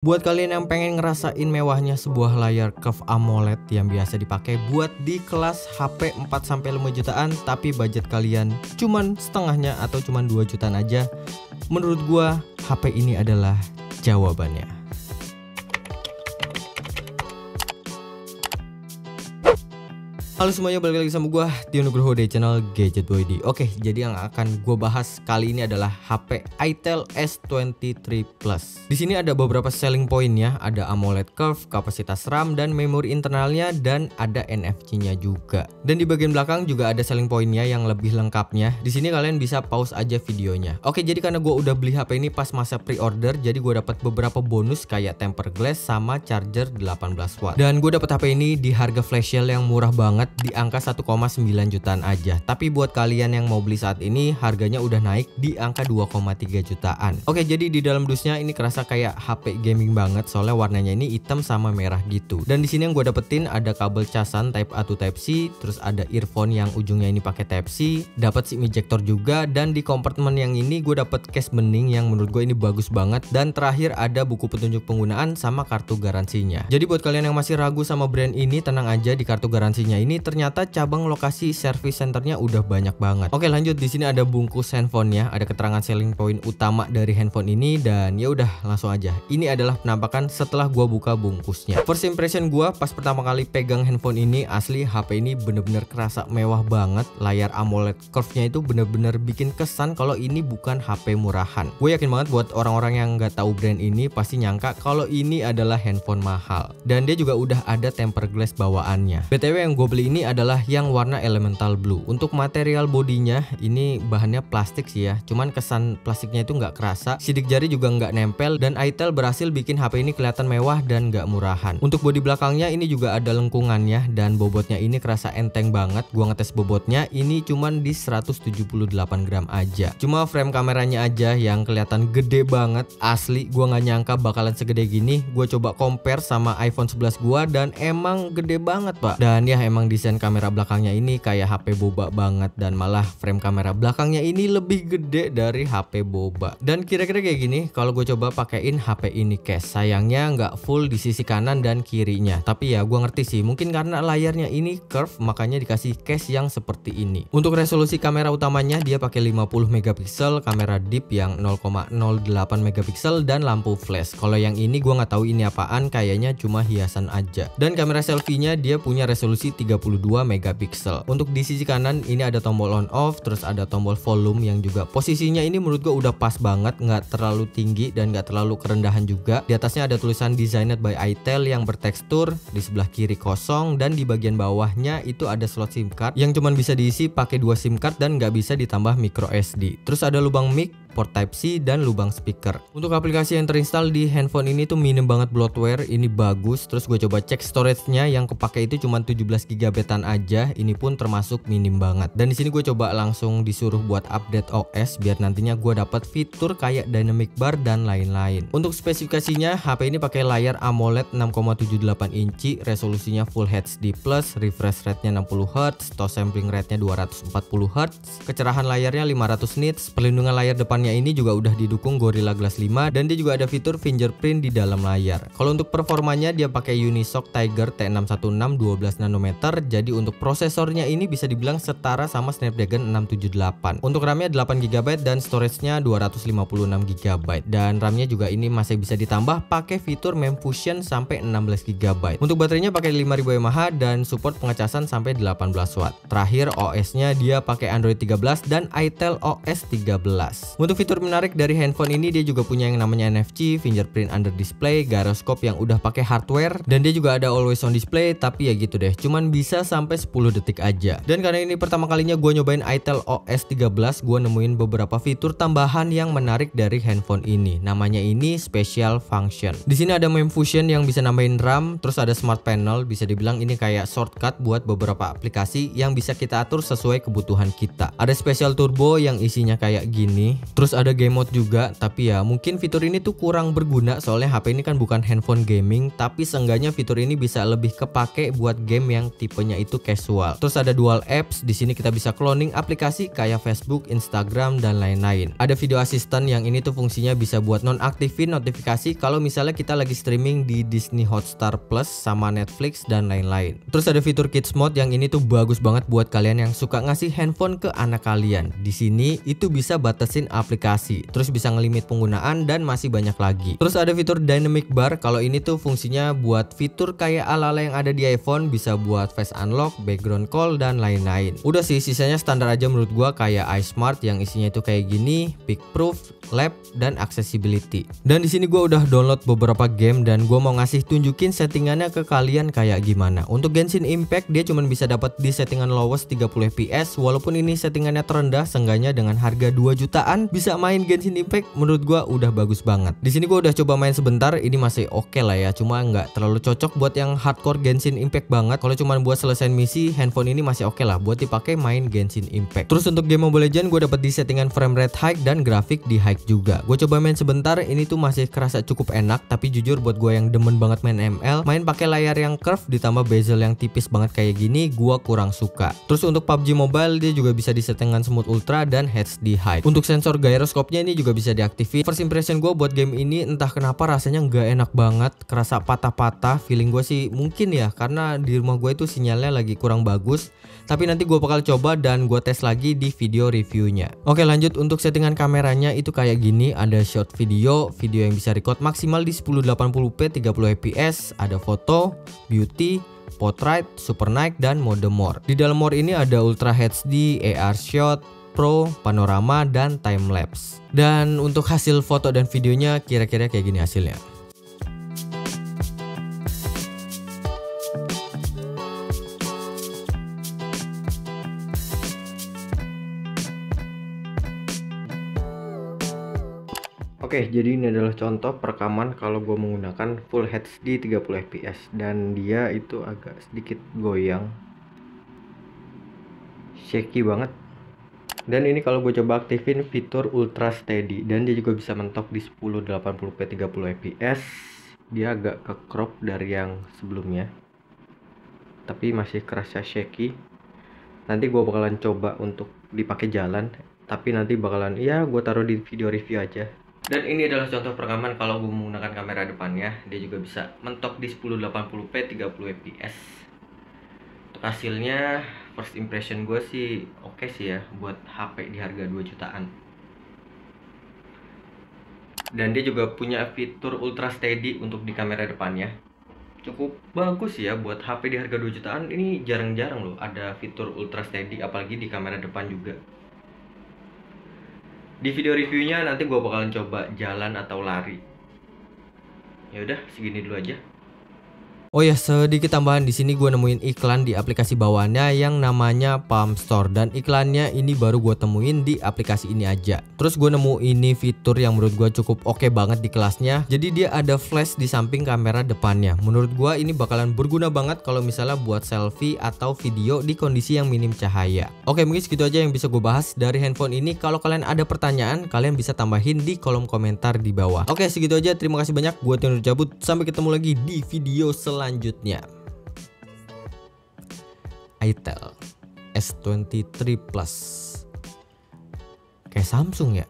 Buat kalian yang pengen ngerasain mewahnya sebuah layar curve AMOLED yang biasa dipakai buat di kelas HP 4-5 jutaan tapi budget kalian cuman setengahnya atau cuman 2 jutaan aja, menurut gua HP ini adalah jawabannya. Halo semuanya, balik lagi sama gua Tio Nugroho di channel Gadget Boy D. Oke, jadi yang akan gua bahas kali ini adalah HP itel S23 Plus. Di sini ada beberapa selling point-nya, ada AMOLED curve, kapasitas RAM dan memori internalnya, dan ada NFC-nya juga. Dan di bagian belakang juga ada selling point-nya yang lebih lengkapnya. Di sini kalian bisa pause aja videonya. Oke, jadi karena gua udah beli HP ini pas masa pre-order, jadi gua dapat beberapa bonus kayak tempered glass sama charger 18 watt. Dan gua dapat HP ini di harga flash sale yang murah banget, di angka 1,9 jutaan aja. Tapi buat kalian yang mau beli saat ini, harganya udah naik di angka 2,3 jutaan. Oke, jadi di dalam dusnya ini kerasa kayak HP gaming banget, soalnya warnanya ini hitam sama merah gitu. Dan di sini yang gue dapetin ada kabel casan Type A to Type C, terus ada earphone yang ujungnya ini pakai Type C, dapat SIM ejector juga, dan di kompartemen yang ini gue dapet case bening yang menurut gue ini bagus banget. Dan terakhir ada buku petunjuk penggunaan sama kartu garansinya. Jadi buat kalian yang masih ragu sama brand ini, tenang aja, di kartu garansinya ini ternyata cabang lokasi service centernya udah banyak banget. Oke, lanjut. Di sini ada bungkus handphonenya, ada keterangan selling point utama dari handphone ini, dan ya udah langsung aja. Ini adalah penampakan setelah gua buka bungkusnya. First impression gua pas pertama kali pegang handphone ini, asli HP ini bener-bener kerasa mewah banget. Layar AMOLED curve-nya itu bener-bener bikin kesan kalau ini bukan HP murahan. Gue yakin banget buat orang-orang yang nggak tahu brand ini pasti nyangka kalau ini adalah handphone mahal. Dan dia juga udah ada tempered glass bawaannya. BTW yang gue beli ini adalah yang warna elemental blue. Untuk material bodinya ini bahannya plastik sih ya, cuman kesan plastiknya itu nggak kerasa, sidik jari juga nggak nempel, dan itel berhasil bikin HP ini kelihatan mewah dan nggak murahan. Untuk bodi belakangnya ini juga ada lengkungannya, dan bobotnya ini kerasa enteng banget. Gua ngetes bobotnya ini cuman di 178 gram aja. Cuma frame kameranya aja yang kelihatan gede banget. Asli gua nggak nyangka bakalan segede gini. Gua coba compare sama iPhone 11 gua dan emang gede banget pak. Dan ya emang desain kamera belakangnya ini kayak HP boba banget, dan malah frame kamera belakangnya ini lebih gede dari HP boba. Dan kira-kira kayak gini kalau gue coba pakein HP ini case. Sayangnya nggak full di sisi kanan dan kirinya. Tapi ya gue ngerti sih, mungkin karena layarnya ini curve makanya dikasih case yang seperti ini. Untuk resolusi kamera utamanya dia pakai 50 megapiksel, kamera deep yang 0,08 megapiksel, dan lampu flash. Kalau yang ini gue nggak tahu ini apaan, kayaknya cuma hiasan aja. Dan kamera selfie-nya dia punya resolusi 32 megapiksel. Untuk di sisi kanan ini ada tombol on off, terus ada tombol volume yang juga posisinya ini menurut gue udah pas banget, nggak terlalu tinggi dan nggak terlalu kerendahan juga. Di atasnya ada tulisan designed by itel yang bertekstur, di sebelah kiri kosong, dan di bagian bawahnya itu ada slot SIM card yang cuman bisa diisi pakai 2 SIM card dan nggak bisa ditambah micro SD. Terus ada lubang mic, port Type C, dan lubang speaker. Untuk aplikasi yang terinstall di handphone ini tuh minim banget bloatware, ini bagus. Terus gue coba cek storage-nya, yang kepake itu cuma 17 GB-an aja, ini pun termasuk minim banget. Dan di sini gue coba langsung disuruh buat update OS biar nantinya gue dapat fitur kayak dynamic bar dan lain-lain. Untuk spesifikasinya, HP ini pakai layar AMOLED 6,78 inci, resolusinya Full HD+, refresh rate-nya 60Hz, touch sampling rate-nya 240Hz, kecerahan layarnya 500 nits, perlindungan layar depannya ini juga udah didukung Gorilla Glass 5, dan dia juga ada fitur fingerprint di dalam layar. Kalau untuk performanya dia pakai Unisoc Tiger T616 12 nanometer, jadi untuk prosesornya ini bisa dibilang setara sama Snapdragon 678. Untuk RAM-nya 8 GB dan storage-nya 256 GB, dan RAM-nya juga ini masih bisa ditambah pakai fitur MEMS Fusion sampai 16 GB. Untuk baterainya pakai 5000 mAh dan support pengecasan sampai 18 watt. Terakhir OS-nya dia pakai Android 13 dan itel OS 13. Untuk fitur menarik dari handphone ini, dia juga punya yang namanya NFC, fingerprint under display, gyroscope yang udah pakai hardware, dan dia juga ada always on display. Tapi ya gitu deh, cuman bisa sampai 10 detik aja. Dan karena ini pertama kalinya gue nyobain itel OS 13, gue nemuin beberapa fitur tambahan yang menarik dari handphone ini. Namanya ini special function. Di sini ada MEMS Fusion yang bisa nambahin RAM, terus ada smart panel, bisa dibilang ini kayak shortcut buat beberapa aplikasi yang bisa kita atur sesuai kebutuhan kita. Ada special turbo yang isinya kayak gini. Terus ada game mode juga, tapi ya mungkin fitur ini tuh kurang berguna soalnya HP ini kan bukan handphone gaming, tapi seenggaknya fitur ini bisa lebih kepake buat game yang tipenya itu casual. Terus ada dual apps, di sini kita bisa cloning aplikasi kayak Facebook, Instagram dan lain-lain. Ada video assistant yang ini tuh fungsinya bisa buat nonaktifin notifikasi kalau misalnya kita lagi streaming di Disney Hotstar Plus sama Netflix dan lain-lain. Terus ada fitur kids mode yang ini tuh bagus banget buat kalian yang suka ngasih handphone ke anak kalian. Di sini itu bisa batasin aplikasi, terus bisa ngelimit penggunaan dan masih banyak lagi. Terus ada fitur dynamic bar, kalau ini tuh fungsinya buat fitur kayak ala-ala yang ada di iPhone, bisa buat face unlock, background call dan lain-lain. Udah sih, sisanya standar aja menurut gua kayak iSmart yang isinya itu kayak gini, pick proof, lab dan accessibility. Dan di sini gua udah download beberapa game dan gua mau ngasih tunjukin settingannya ke kalian kayak gimana. Untuk Genshin Impact dia cuma bisa dapat di settingan lowest 30 fps, walaupun ini settingannya terendah, seenggaknya dengan harga 2 jutaan bisa main Genshin Impact, menurut gua udah bagus banget. Di sini gua udah coba main sebentar, ini masih oke lah ya, cuma nggak terlalu cocok buat yang hardcore Genshin Impact banget. Kalau cuma buat selesai misi, handphone ini masih oke lah buat dipakai main Genshin Impact. Terus untuk game Mobile Legends gue dapat di settingan frame rate high dan grafik di high juga. Gue coba main sebentar, ini tuh masih kerasa cukup enak, tapi jujur buat gue yang demen banget main ML, main pakai layar yang curve ditambah bezel yang tipis banget kayak gini, gue kurang suka. Terus untuk PUBG Mobile dia juga bisa di settingan smooth ultra dan HD high. Untuk sensor gyroscope-nya ini juga bisa diaktifin. First impression gue buat game ini entah kenapa rasanya nggak enak banget, kerasa patah-patah. Feeling gue sih mungkin ya karena di rumah gue itu sinyalnya lagi kurang bagus, tapi nanti gue bakal coba dan gue tes lagi di video reviewnya. Oke, lanjut. Untuk settingan kameranya itu kayak gini, ada short video yang bisa record maksimal di 1080p 30 fps, ada foto, beauty, portrait, super night dan mode more. Di dalam mode ini ada ultra HD, AR shot, pro, panorama dan time lapse. Dan untuk hasil foto dan videonya kira-kira kayak gini hasilnya. Oke, jadi ini adalah contoh perekaman kalau gue menggunakan Full HD 30 fps dan dia itu agak sedikit goyang, shaky banget. Dan ini kalau gue coba aktifin fitur Ultra Steady dan dia juga bisa mentok di 1080p 30 fps. Dia agak ke crop dari yang sebelumnya, tapi masih kerasa shaky. Nanti gue bakalan coba untuk dipakai jalan, tapi nanti bakalan gue taruh di video review aja. Dan ini adalah contoh perekaman kalau gue menggunakan kamera depannya. Dia juga bisa mentok di 1080p 30 fps. Untuk hasilnya, first impression gue sih oke sih ya buat HP di harga 2 jutaan. Dan dia juga punya fitur Ultra Steady untuk di kamera depannya. Cukup bagus ya buat HP di harga 2 jutaan. Ini jarang-jarang loh ada fitur Ultra Steady, apalagi di kamera depan juga. Di video reviewnya nanti gue bakalan coba jalan atau lari. Ya udah, segini dulu aja. Oh ya, sedikit tambahan, di sini gue nemuin iklan di aplikasi bawaannya yang namanya Palm Store, dan iklannya ini baru gue temuin di aplikasi ini aja. Terus gue nemu ini fitur yang menurut gue cukup oke banget di kelasnya. Jadi dia ada flash di samping kamera depannya. Menurut gue ini bakalan berguna banget kalau misalnya buat selfie atau video di kondisi yang minim cahaya. Oke, mungkin segitu aja yang bisa gue bahas dari handphone ini. Kalau kalian ada pertanyaan, kalian bisa tambahin di kolom komentar di bawah. Oke, segitu aja. Terima kasih banyak. Gue Tionur cabut. Sampai ketemu lagi di video selanjutnya. Itel S23 Plus kayak Samsung ya.